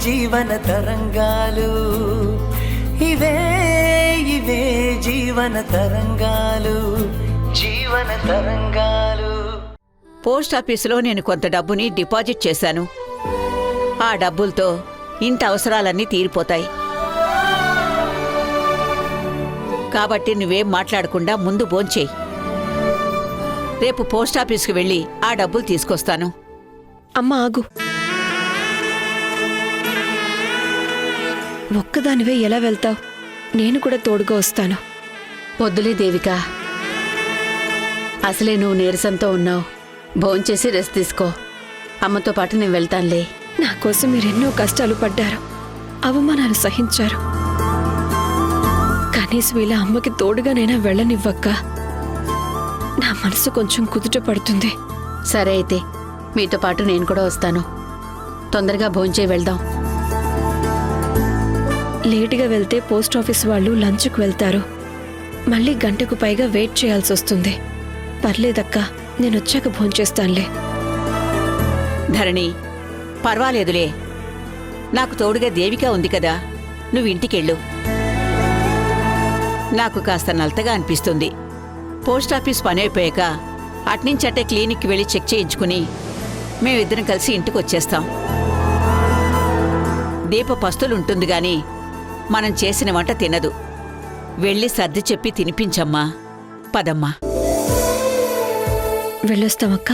జీవన తరంగాలు, ఇవే ఇవే జీవన తరంగాలు, జీవన తరంగాలు. పోస్ట్ ఆఫీసులో నేను కొంత డబ్బుని డిపాజిట్ చేశాను. ఆ డబ్బులతో ఇంటి అవసరాలన్నీ తీరిపోతాయి. కాబట్టి నువ్వేం మాట్లాడకుండా ముందు భోంచేయి. రేపు పోస్ట్ ఆఫీస్కి వెళ్ళి ఆ డబ్బులు తీసుకొస్తాను. అమ్మ ఆగు. ఒక్కదానివే ఎలా వెళ్తావు? నేను కూడా తోడుగా వస్తాను. వద్దులే దేవిక, అసలే నువ్వు నీరసంతో ఉన్నావు. భోంచేసి రెస్ట్ తీసుకో. అమ్మతో పాటు నేను వెళ్తానులే. నా కోసం మీరెన్నో కష్టాలు పడ్డారు, అవమానాలు సహించారు. కనీసం ఇలా అమ్మకి తోడుగానైనా వెళ్ళనివ్వక్క. నా మనసు కొంచెం కుదుట పడుతుంది. సరే అయితే మీతో పాటు నేను కూడా వస్తాను. తొందరగా భోంచేసి వెళ్దాం. లేటుగా వెళ్తే పోస్ట్ ఆఫీస్ వాళ్ళు లంచ్కు వెళ్తారు. మళ్ళీ గంటకు పైగా వెయిట్ చేయాల్సి వస్తుంది. పర్లేదక్క, నేనొచ్చాక భోంచేస్తానులే. ధరణి, పర్వాలేదులే. నాకు తోడుగా దేవిక ఉంది కదా, నువ్వు ఇంటికెళ్ళు. నాకు కాస్త నలతగా అనిపిస్తుంది. పోస్ట్ ఆఫీస్ పని అయిపోయాక అట్నుంచట్టే క్లినిక్కి వెళ్ళి చెక్ చేయించుకుని మేమిద్దరం కలిసి ఇంటికి వచ్చేస్తాం. దీప పస్తులుంటుంది గాని మనం చేసిన వంట తినదు. వెళ్ళి సర్ది చెప్పి తినిపించమ్మా. పదమ్మా. వెళ్ళొస్తామక్క.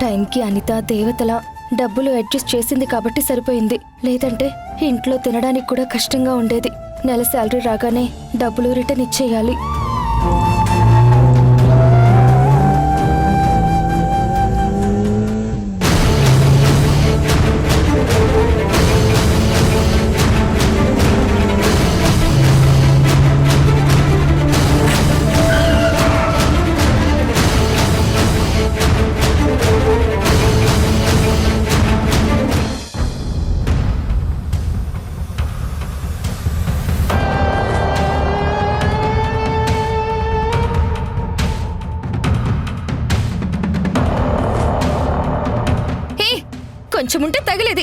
టైంకి అనిత దేవతల డబ్బులు అడ్జస్ట్ చేసింది కాబట్టి సరిపోయింది. లేదంటే ఇంట్లో తినడానికి కూడా కష్టంగా ఉండేది. నెల శాలరీ రాగానే డబ్బులు రిటర్న్ ఇచ్చేయాలి. కొంచెం ఉంటే తగిలేది.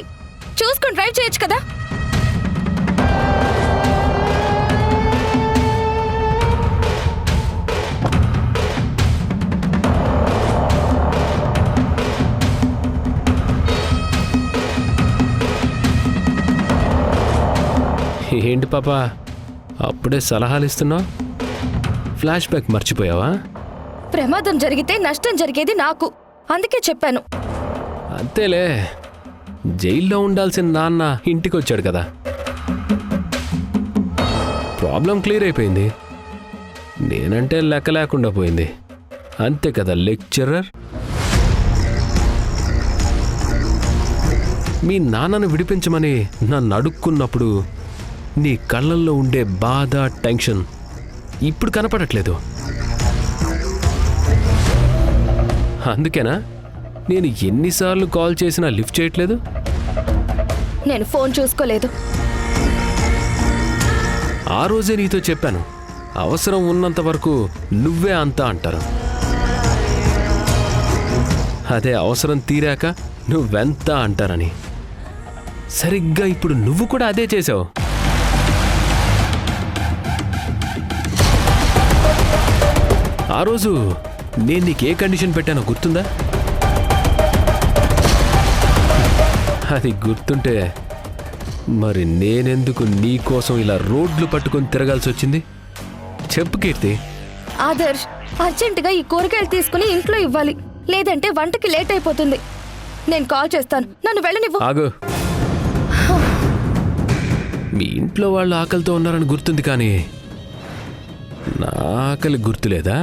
చూసుకొని డ్రైవ్ చేయొచ్చు కదా. ఏంటి పాపా, అప్పుడే సలహాలు ఇస్తున్నావు? ఫ్లాష్ బ్యాక్ మర్చిపోయావా? ప్రమాదం జరిగితే నష్టం జరిగేది నాకు, అందుకే చెప్పాను. అంతేలే, జైల్లో ఉండాల్సిన నాన్న ఇంటికి వచ్చాడు కదా, ప్రాబ్లం క్లియర్ అయిపోయింది. నేనంటే లెక్క లేకుండా పోయింది, అంతే కదా లెక్చరర్. మీ నాన్నను విడిపించమని నన్ను అడుక్కున్నప్పుడు నీ కళ్ళల్లో ఉండే బాధ, టెన్షన్ ఇప్పుడు కనపడట్లేదు. అందుకేనా నేను ఎన్నిసార్లు కాల్ చేసినా లిఫ్ట్ చేయట్లేదు? నేను ఫోన్ చూసుకోలేదు. ఆ రోజే నీతో చెప్పాను, అవసరం ఉన్నంత వరకు నువ్వే అంతా అంటారు. అదే అవసరం తీరాక నువ్వెంత అంటారని. సరిగ్గా ఇప్పుడు నువ్వు కూడా అదే చేసావు. ఆ రోజు నేను నీకే కండిషన్ పెట్టానో గుర్తుందా? అది గుర్తుంటే మరి నేనెందుకు నీ కోసం ఇలా రోడ్లు పట్టుకొని తిరగాల్సి వచ్చింది? చెప్పు కీర్తి. ఆదర్శ్, అర్జెంటుగా ఈ కూరగాయలు తీసుకుని ఇంట్లో ఇవ్వాలి, లేదంటే వంటకి లేట్ అయిపోతుంది. నేను కాల్ చేస్తాను, నన్ను వెళ్ళనివ్వు. ఆగు. మీ ఇంట్లో వాళ్ళు ఆకలితో ఉన్నారని గుర్తుంది, కానీ నా ఆకలి గుర్తులేదా?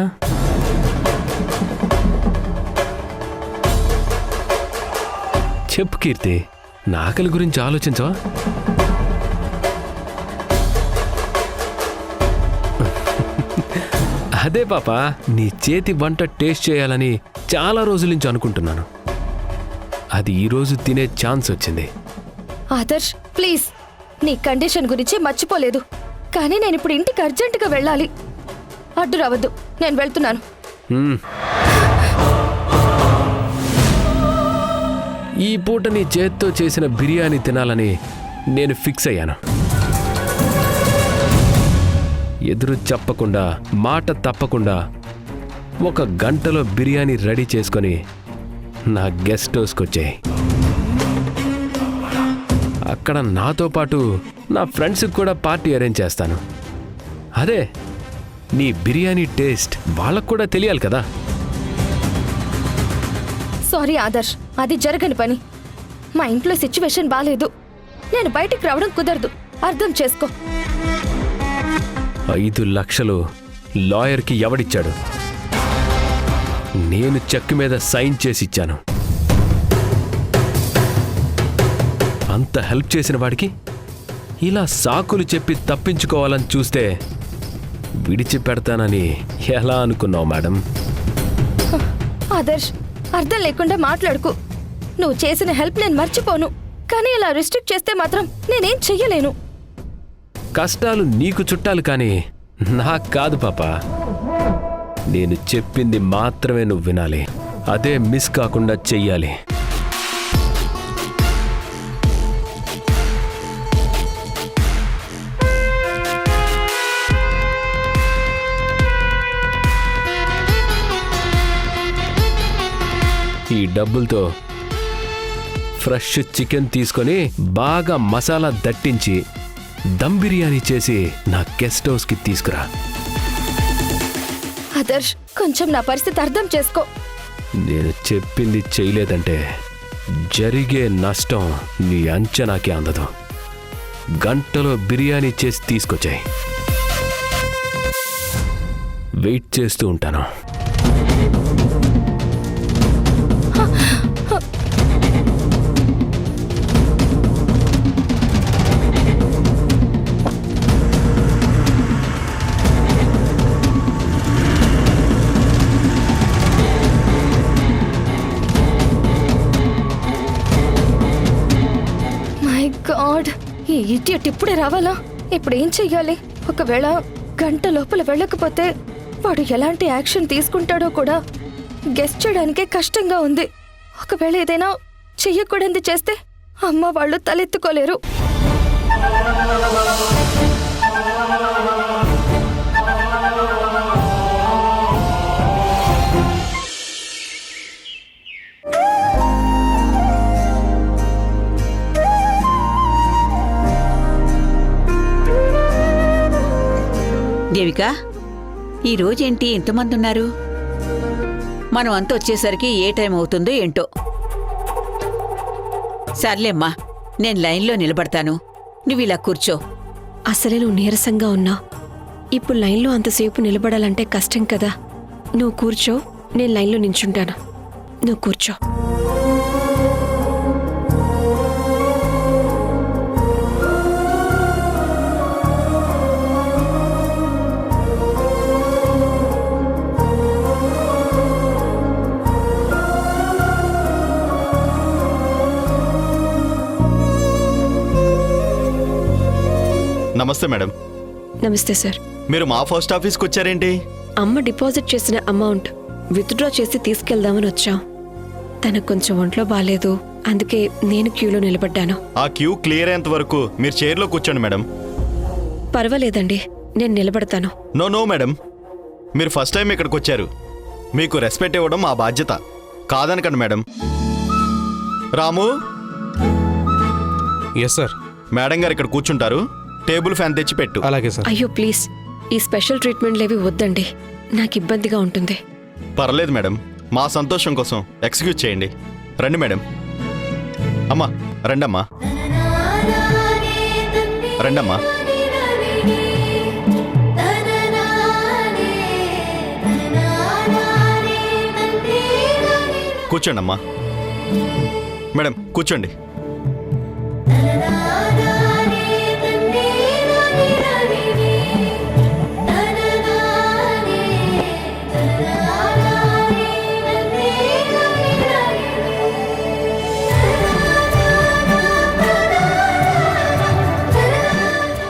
చెప్పు కీర్తి, నా ఆకలి గురించి ఆలోచించవా? అదే పాప, నీ చేతి వంట టేస్ట్ చేయాలని చాలా రోజుల నుంచి అనుకుంటున్నాను. అది ఈరోజు తినే ఛాన్స్ వచ్చింది. ఆదర్శ్ ప్లీజ్, నీ కండిషన్ గురించి మర్చిపోలేదు. కానీ నేను ఇప్పుడు ఇంటికి అర్జెంటుగా వెళ్ళాలి. అడ్డు రావద్దు, నేను వెళ్తున్నాను. మ్మ్. ఈ పూట నీ చేత్తో చేసిన బిర్యానీ తినాలని నేను ఫిక్స్ అయ్యాను. ఎదురు చెప్పకుండా, మాట తప్పకుండా 1 గంటలో బిర్యానీ రెడీ చేసుకొని నా గెస్ట్ హౌస్కి వచ్చాయి. అక్కడ నాతో పాటు నా ఫ్రెండ్స్కి కూడా పార్టీ అరేంజ్ చేస్తాను. అదే నీ బిర్యానీ టేస్ట్ వాళ్ళకు కూడా తెలియాలి కదా. సారీ ఆదర్శ్, అది జరగని పని. మా ఇంట్లో సిచ్యువేషన్ బాలేదు. నేను బయటికి రావడం కుదరదు, అర్థం చేసుకో. 5 లక్షలు లాయర్కి ఎవడిచ్చాడు? నేను చెక్ మీద సైన్ చేసి ఇచ్చాను. అంత హెల్ప్ చేసిన వాడికి ఇలా సాకులు చెప్పి తప్పించుకోవాలని చూస్తే విడిచిపెడతానని ఎలా అనుకున్నావు మేడం? ఆదర్శ్, అర్థం లేకుండా మాట్లాడుకు. నువ్వు చేసిన హెల్ప్ నేను మర్చిపోను, కానీ ఇలా రిస్ట్రిక్ట్ చేస్తే మాత్రం నేనేం చెయ్యలేను. కష్టాలు నీకు చుట్టాలు కానీ నాకు కాదు పాప. నేను చెప్పింది మాత్రమే నువ్వు వినాలి. అదే మిస్ కాకుండా చెయ్యాలి. ఈ డబ్బులతో ఫ్రెష్ చికెన్ తీసుకొని బాగా మసాలా దట్టించి దమ్ బిర్యానీ చేసి నా గెస్ట్ హౌస్కి తీసుకురా. ఆదర్శ్, కొంచెం నా పరిస్థితి అర్థం చేసుకో. నేను చెప్పింది చేయలేదంటే జరిగే నష్టం నీ అంచనాకి అందదు. గంటలో బిర్యానీ చేసి తీసుకొచ్చాయి. వెయిట్ చేస్తూ ఉంటాను. మై గాడ్, ఈ ఇడియట్ ఇప్పుడే రావాలా? ఇప్పుడు ఏం చెయ్యాలి? ఒకవేళ గంట లోపల వెళ్ళకపోతే వాడు ఎలాంటి యాక్షన్ తీసుకుంటాడో కూడా గెస్ చేయడానికే కష్టంగా ఉంది. ఒకవేళ ఏదైనా చెయ్యకూడదు చేస్తే అమ్మ వాళ్ళు తలెత్తుకోలేరు. దేవిక, ఈ రోజేంటి ఇంతమంది ఉన్నారు? మనం అంతా వచ్చేసరికి ఏ టైం అవుతుందో ఏంటో. సర్లేమ్మా, నేను లైన్లో నిలబడతాను, నువ్వు ఇలా కూర్చో. అసలే నువ్వు నీరసంగా ఉన్నావు. ఇప్పుడు లైన్లో అంతసేపు నిలబడాలంటే కష్టం కదా. నువ్వు కూర్చో, నేను లైన్లో నించుంటాను. నువ్వు కూర్చో. నమస్తే మేడం. నమస్తే సార్. మీరు మా పోస్ట్ ఆఫీస్కి వచ్చారేంటి? అమ్మ డిపాజిట్ చేసిన అమౌంట్ విత్డ్రా చేసి తీసుకెళ్దామని వచ్చాం. తనకు కొంచెం ఒంట్లో బాలేదు, అందుకే నేను క్యూలో నిలబడ్డాను. ఆ క్యూ క్లియర్ అయ్యేంత వరకు మీరు చైర్లో కూర్చోండి మేడం. పర్వాలేదండి, నేను నిలబడతాను. నో మేడం, మీరు ఫస్ట్ టైం ఇక్కడికి వచ్చారు. మీకు రెస్పెక్ట్ ఇవ్వడం మా బాధ్యత. కాదనకండి madam. Ramu. Yes sir. Madam గారు ఇక్కడ కూర్చుంటారు. టేబుల్ ఫ్యాన్ తెచ్చి పెట్టు. అలాగే సార్. అయ్యో ప్లీజ్, ఈ స్పెషల్ ట్రీట్మెంట్లేవి వద్దండి, నాకు ఇబ్బందిగా ఉంటుంది. పర్లేదు మేడం, మా సంతోషం కోసం ఎక్స్క్యూజ్ చేయండి. రండి మేడం. అమ్మా రండమ్మా, రండమ్మా. కూర్చోండి అమ్మా. మేడం కూర్చోండి.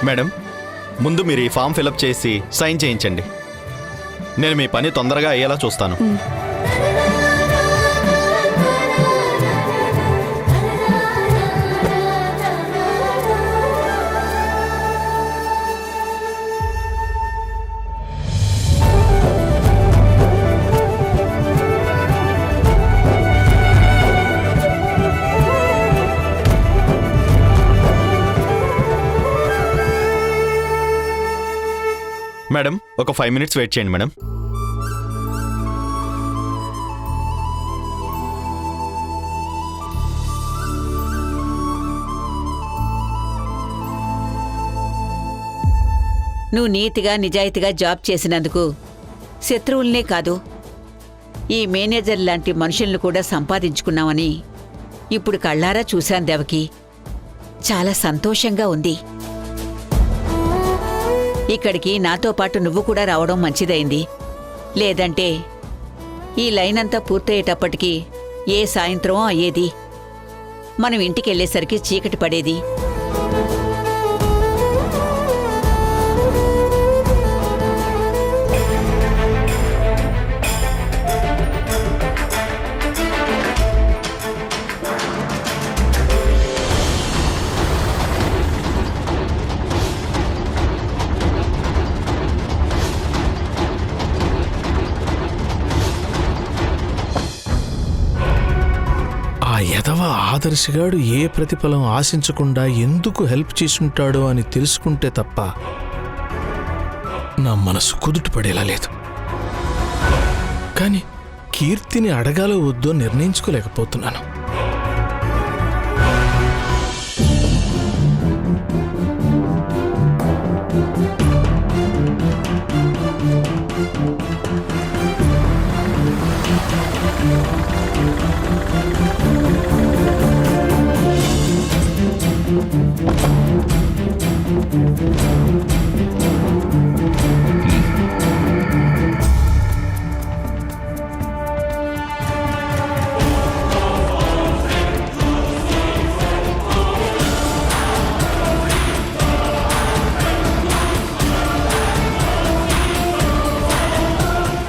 మేడం, ముందు మీరు ఈ ఫామ్ ఫిలప్ చేసి సైన్ చేయించండి. నేను మీ పని తొందరగా అయ్యేలా చూస్తాను. మేడం, ఒక 5 minutes వెయిట్ చేయండి మేడం. నువ్వు నీతిగా నిజాయితీగా జాబ్ చేసినందుకు శత్రువులనే కాదు, ఈ మేనేజర్ లాంటి మనుషులను కూడా సంపాదించుకున్నావని ఇప్పుడు కళ్ళారా చూశాను దేవకి. చాలా సంతోషంగా ఉంది. ఇక్కడికి నాతో పాటు నువ్వు కూడా రావడం మంచిదైంది. లేదంటే ఈ లైన్ అంతా పూర్తయ్యేటప్పటికి ఏ సాయంత్రం అయ్యేది. మనం ఇంటికెళ్లేసరికి చీకటి పడేది. ఆ ఎదవ ఆదర్శగాడు ఏ ప్రతిఫలం ఆశించకుండా ఎందుకు హెల్ప్ చేసుంటాడో అని తెలుసుకుంటే తప్ప నా మనసు కుదుట పడేలా లేదు. కానీ కీర్తిని అడగాలో వద్దో నిర్ణయించుకోలేకపోతున్నాను.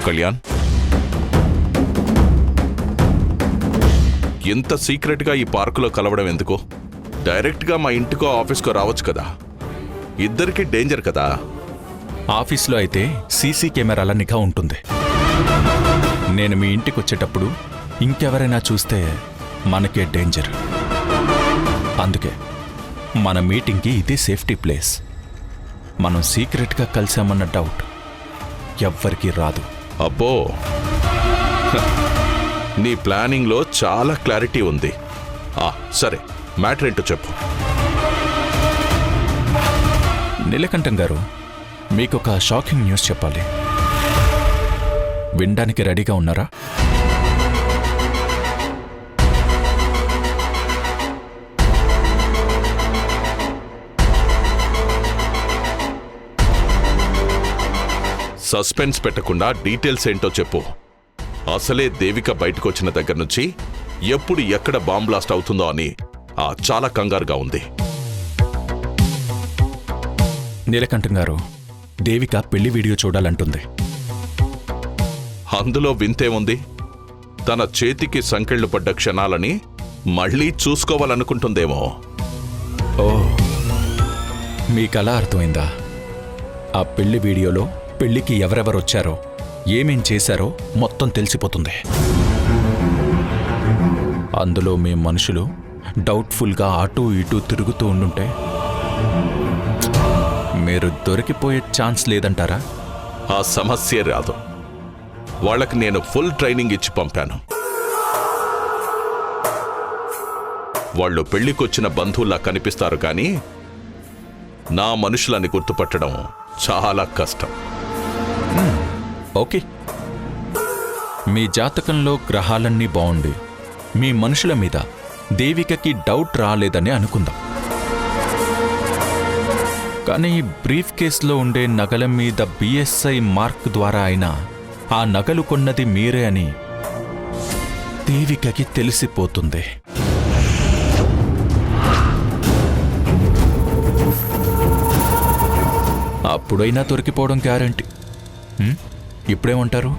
కళ్యాణ్, ఇంత సీక్రెట్గా ఈ పార్కులో కలవడం ఎందుకు? డైరెక్ట్గా మా ఇంటికో ఆఫీస్కో రావచ్చు కదా. ఇద్దరికి డేంజర్ కదా. ఆఫీస్లో అయితే సీసీ కెమెరాల నిఘా ఉంటుంది. నేను మీ ఇంటికి వచ్చేటప్పుడు ఇంకెవరైనా చూస్తే మనకే డేంజర్. అందుకే మన మీటింగ్కి ఇదే సేఫ్టీ ప్లేస్. మనం సీక్రెట్గా కలిసామన్న డౌట్ ఎవ్వరికీ రాదు. అబ్బో, నీ ప్లానింగ్లో చాలా క్లారిటీ ఉంది. సరే, మ్యాటర్ ఏంటో చెప్పు. నీలకంఠం గారు, మీకొక షాకింగ్ న్యూస్ చెప్పాలి. వినడానికి రెడీగా ఉన్నారా? సస్పెన్స్ పెట్టకుండా డీటెయిల్స్ ఏంటో చెప్పు. అసలే దేవిక బయటకు వచ్చిన దగ్గర నుంచి ఎప్పుడు ఎక్కడ బాంబ్ బ్లాస్ట్ అవుతుందో అని చాలా కంగారుగా ఉంది. నీలకంఠం గారు, దేవిక పెళ్లి వీడియో చూడాలంటుంది. అందులో వింతే ఉంది. తన చేతికి సంకెళ్లు పడ్డ క్షణాలని మళ్లీ చూసుకోవాలనుకుంటుందేమో. ఓ, మీకలా అర్థమైందా? ఆ పెళ్లి వీడియోలో పెళ్లికి ఎవరెవరొచ్చారో, ఏమేం చేశారో మొత్తం తెలిసిపోతుంది. అందులో మీ మనుషులు డౌట్ఫుల్గా అటూ ఇటూ తిరుగుతూ ఉండుంటే మీరు దొరికిపోయే ఛాన్స్ లేదంటారా? ఆ సమస్య రాదు. వాళ్ళకి నేను ఫుల్ ట్రైనింగ్ ఇచ్చి పంపాను. వాళ్ళు పెళ్లికొచ్చిన బంధువుల్లా కనిపిస్తారు, కానీ నా మనుషులని గుర్తుపట్టడం చాలా కష్టం. ఓకే, మీ జాతకంలో గ్రహాలన్నీ బాగుండి మీ మనుషుల మీద దేవికకి డౌట్ రాలేదని అనుకుందాం. కానీ బ్రీఫ్ కేసులో ఉండే నగల మీద బిఎస్ఐ మార్క్ ద్వారా అయినా ఆ నగలు కొన్నది మీరే అని దేవికకి తెలిసిపోతుంది. అప్పుడైనా దొరికిపోవడం గ్యారంటీ. ఇప్పుడేమంటారు?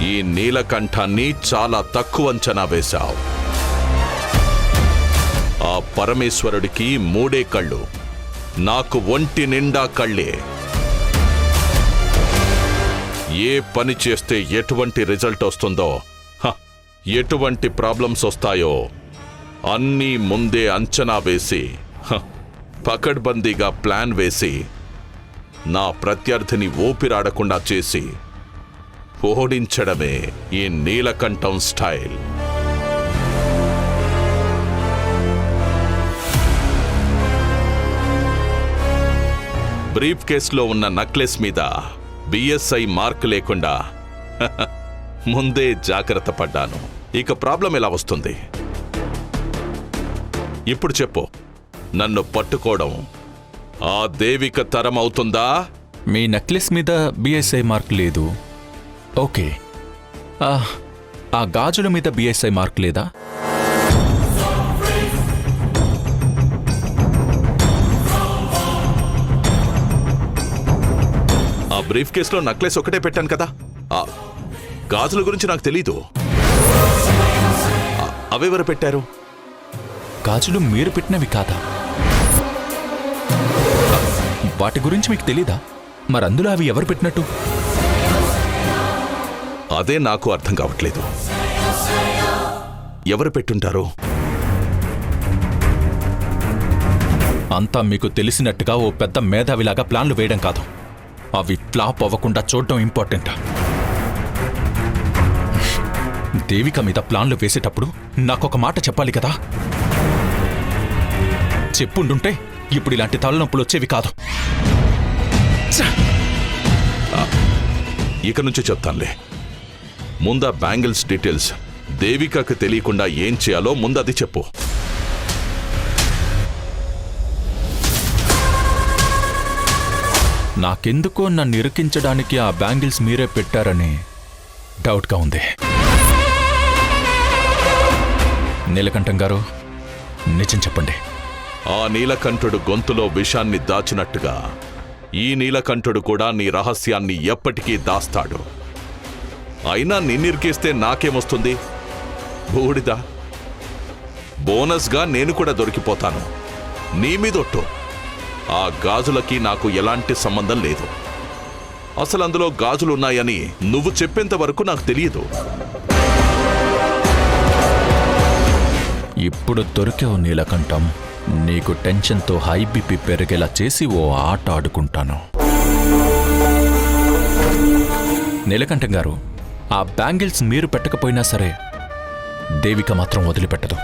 ఈ నీలకంఠాన్ని చాలా తక్కువ అంచనా వేశావు. ఆ పరమేశ్వరుడికి 3 కళ్ళు, నాకు ఒంటి నిండా కళ్ళే. ఏ పని చేస్తే ఎటువంటి రిజల్ట్ వస్తుందో, ఎటువంటి ప్రాబ్లమ్స్ వస్తాయో అన్నీ ముందే అంచనా వేసి, పకడ్బందీగా ప్లాన్ వేసి, నా ప్రత్యర్థిని ఊపిరాడకుండా చేసి ఓడించడమే ఈ నీలకంఠం స్టైల్. బ్రీఫ్ కేసులో ఉన్న నెక్లెస్ మీద బిఎస్ఐ మార్క్ లేకుండా ముందే జాగ్రత్త పడ్డాను. ఇక ప్రాబ్లం ఎలా వస్తుంది? ఇప్పుడు చెప్పు, నన్ను పట్టుకోవడం ఆ దేవిక తరం అవుతుందా? మీ నెక్లెస్ మీద బిఎస్ఐ మార్క్ లేదు. ఓకే, ఆ గాజుల మీద బిఎస్ఐ మార్క్ లేదా? ఆ బ్రీఫ్ కేసులో నెక్లెస్ ఒకటే పెట్టాను కదా, ఆ గాజుల గురించి నాకు తెలీదు. అవెవరు పెట్టారు? గాజులు మీరు పెట్టినవి కాదా? వాటి గురించి మీకు తెలీదా? మరందులో అవి ఎవరు పెట్టినట్టు? అదే నాకు అర్థం కావట్లేదు. ఎవరు పెట్టుంటారు? అంతా మీకు తెలిసినట్టుగా ఓ పెద్ద మేధావిలాగా ప్లాన్లు వేయడం కాదు, అవి ఫ్లాప్ అవ్వకుండా చూడడం ఇంపార్టెంట్. దేవిక మీద ప్లాన్లు వేసేటప్పుడు నాకొక మాట చెప్పాలి కదా. చెప్పుండుంటే ఇప్పుడు ఇలాంటి తలనొప్పులు వచ్చేవి కాదు. ఇక నుంచి చెప్తానులే. ముందా బ్యాంగిల్స్ డీటెయిల్స్ దేవికకు తెలియకుండా ఏం చేయాలో ముందది చెప్పు. నాకెందుకో నన్ను ఇరికించడానికి ఆ బ్యాంగిల్స్ మీరే పెట్టారని డౌట్గా ఉంది. నీలకంఠం గారు, నిజం చెప్పండి. ఆ నీలకంఠుడు గొంతులో విషాన్ని దాచినట్టుగా ఈ నీలకంఠుడు కూడా నీ రహస్యాన్ని ఎప్పటికీ దాస్తాడు. అయినా నిన్నిరికేస్తే నాకేమొస్తుంది? బూడిద. బోనస్గా నేను కూడా దొరికిపోతాను. నీ మీదొట్టు. ఆ గాజులకి నాకు ఎలాంటి సంబంధం లేదు. అసలు అందులో గాజులున్నాయని నువ్వు చెప్పేంత వరకు నాకు తెలియదు. ఇప్పుడు దొరికావు నీలకంఠం. నీకు టెన్షన్తో హై బీపీ పెరిగేలా చేసి ఓ ఆట ఆడుకుంటాను. నీలకంఠం గారు, ఆ బ్యాంగిల్స్ మీరు పెట్టకపోయినా సరే దేవిక మాత్రం వదిలిపెట్టదు.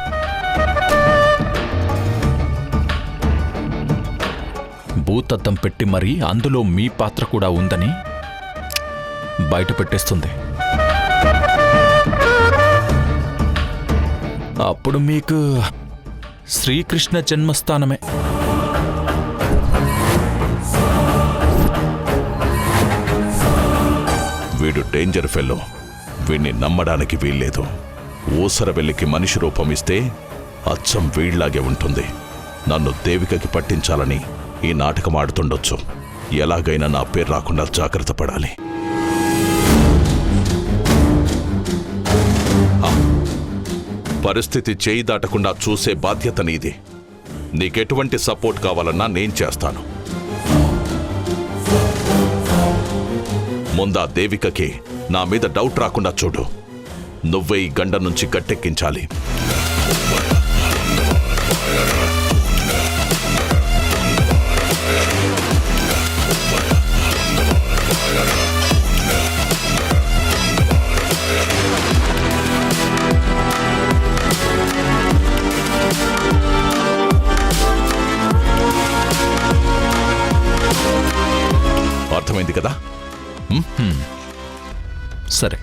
భూతద్దం పెట్టి మరీ అందులో మీ పాత్ర కూడా ఉందని బయట పెట్టేస్తుంది. అప్పుడు మీకు శ్రీకృష్ణ జన్మస్థానమే. వీడు డేంజర్ ఫెల్లో. వీణ్ణి నమ్మడానికి వీల్లేదు. ఊసరవెల్లికి మనిషి రూపం ఇస్తే అచ్చం వీళ్లాగే ఉంటుంది. నన్ను దేవికకి పట్టించాలని ఈ నాటకం ఆడుతుండొచ్చు. ఎలాగైనా నా పేరు రాకుండా జాగ్రత్త పడాలి. పరిస్థితి చేయి దాటకుండా చూసే బాధ్యత నీది. నీకెటువంటి సపోర్ట్ కావాలన్నా నేను చేస్తాను. ముందా దేవికకి నా మీద డౌట్ రాకుండా చూడు. నువ్వే ఈ గండ నుంచి గట్టెక్కించాలి. అర్థమైంది కదా? సరే.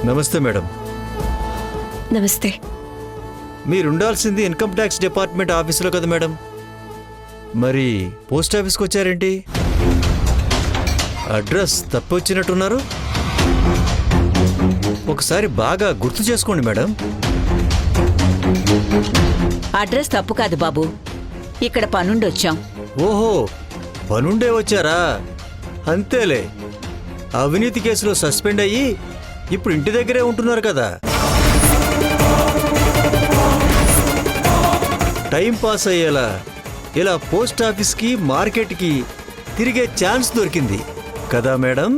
నమస్తే మేడం. నమస్తే. మీరుండాల్సింది ఇన్కమ్ ట్యాక్స్ డిపార్ట్మెంట్ ఆఫీసులో కదా మేడం? మరి పోస్ట్ ఆఫీస్కి వచ్చారేంటి? అడ్రస్ తప్పొచ్చినట్టున్నారు. ఒకసారి బాగా గుర్తు చేసుకోండి మేడం. అడ్రస్ తప్పు కాదు బాబు, ఇక్కడ పనుండి వచ్చాం. ఓహో, పనుండే వచ్చారా? అంతేలే, అవినీతి కేసులో సస్పెండ్ అయ్యి ఇప్పుడు ఇంటి దగ్గరే ఉంటున్నారు కదా. టైం పాస్ అయ్యేలా ఇలా పోస్ట్ ఆఫీస్కి మార్కెట్కి తిరిగే ఛాన్స్ దొరికింది కదా మేడం?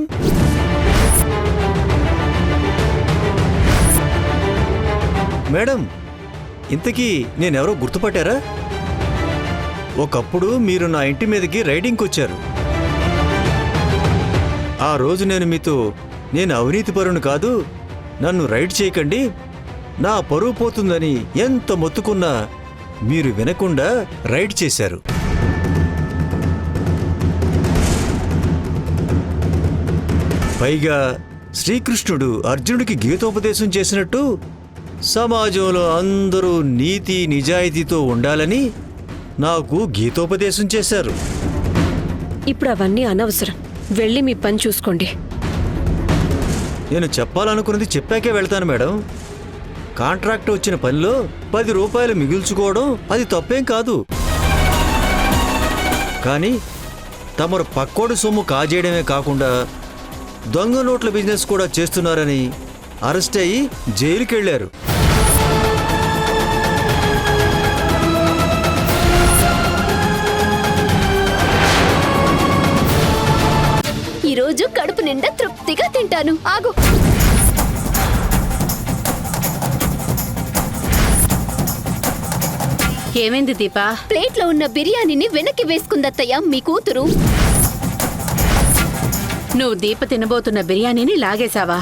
మేడం, ఇంతకీ నేనెవరో గుర్తుపట్టారా? ఒకప్పుడు మీరు నా ఇంటి మీదకి రైడింగ్కి వచ్చారు. ఆ రోజు నేను మీతో, నేను అవినీతి పరుని కాదు, నన్ను రైడ్ చేయకండి, నా పరువు పోతుందని ఎంత మొత్తుకున్నా మీరు వినకుండా రైడ్ చేశారు. పైగా శ్రీకృష్ణుడు అర్జునుడికి గీతోపదేశం చేసినట్టు సమాజంలో అందరూ నీతి నిజాయితీతో ఉండాలని నాకు గీతోపదేశం చేశారు. ఇప్పుడు అవన్నీ అనవసరం. వెళ్ళి మీ పని చూసుకోండి. నేను చెప్పాలనుకున్నది చెప్పాకే వెళ్తాను మేడం. కాంట్రాక్ట్ వచ్చిన పనిలో 10 రూపాయలు మిగుల్చుకోవడం అది తప్పేం కాదు. కానీ తమరు పక్కోడి సొమ్ము కాజేయడమే కాకుండా దొంగ నోట్ల బిజినెస్ కూడా చేస్తున్నారని అరెస్ట్ అయ్యి జైలుకెళ్లారు. ఈరోజు కడుపు నిండా తృప్తిగా తింటాను. ఆగు. ఏమైంది దీపా? ప్లేట్లో ఉన్న బిర్యానీని వెనక్కి వేసుకుందత్తయ్య మీ కూతురు. నువ్వు దీప తినబోతున్న బిర్యానీని లాగేశావా?